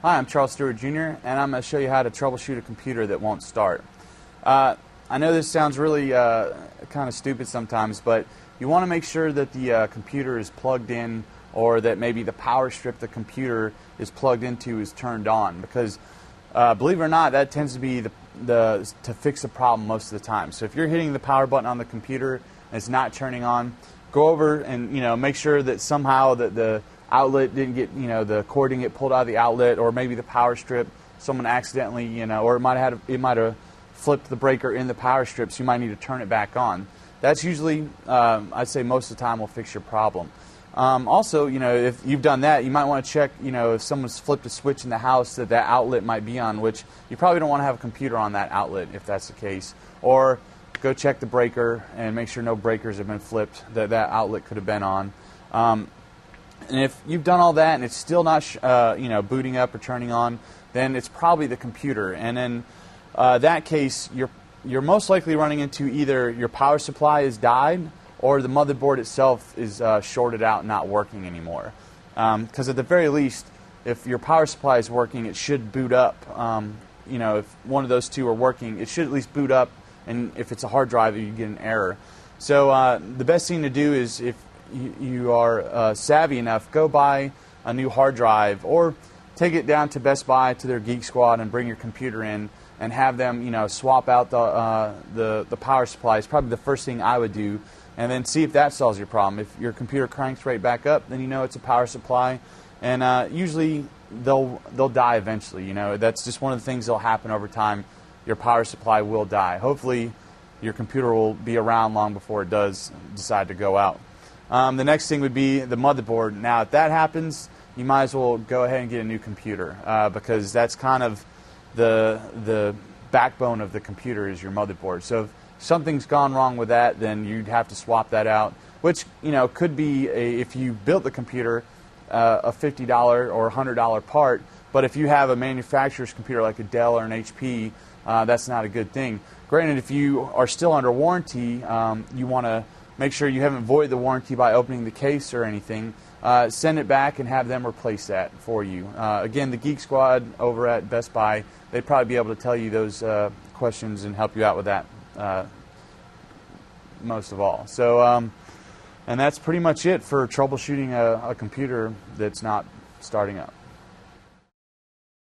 Hi, I'm Charles Stewart Jr., and I'm going to show you how to troubleshoot a computer that won't start. I know this sounds really kind of stupid sometimes, but you want to make sure that the computer is plugged in, or that maybe the power strip the computer is plugged into is turned on, because believe it or not, that tends to be to fix the problem most of the time. So if you're hitting the power button on the computer and it's not turning on, go over and make sure that somehow that the outlet didn't get, the cord didn't get pulled out of the outlet, or maybe the power strip, someone accidentally, or it might have flipped the breaker in the power strip, so you might need to turn it back on. That's usually, I'd say most of the time, will fix your problem. Also, if you've done that, you might want to check, if someone's flipped a switch in the house, that outlet might be on, which you probably don't want to have a computer on that outlet if that's the case. Or go check the breaker and make sure no breakers have been flipped that outlet could have been on. And if you've done all that and it's still not booting up or turning on, then it's probably the computer. And in that case, you're most likely running into either your power supply has died or the motherboard itself is shorted out and not working anymore. Because at the very least, if your power supply is working, it should boot up. If one of those two are working, it should at least boot up, and if it's a hard drive, you get an error. So the best thing to do is, if you are savvy enough, go buy a new hard drive, or take it down to Best Buy to their Geek Squad and bring your computer in and have them swap out the power supply. It's probably the first thing I would do, and then see if that solves your problem. If your computer cranks right back up, then it's a power supply, and usually they'll die eventually. That's just one of the things that'll happen over time. Your power supply will die. Hopefully your computer will be around long before it does decide to go out. The next thing would be the motherboard. Now, if that happens, you might as well go ahead and get a new computer, because that's kind of the backbone of the computer is your motherboard. So if something's gone wrong with that, then you'd have to swap that out, which could be, if you built the computer, a $50 or $100 part. But if you have a manufacturer's computer like a Dell or an HP, that's not a good thing. Granted, if you are still under warranty, you want to make sure you haven't voided the warranty by opening the case or anything. Send it back and have them replace that for you. Again, the Geek Squad over at Best Buy, they'd probably be able to tell you those questions and help you out with that most of all. So, and that's pretty much it for troubleshooting a computer that's not starting up.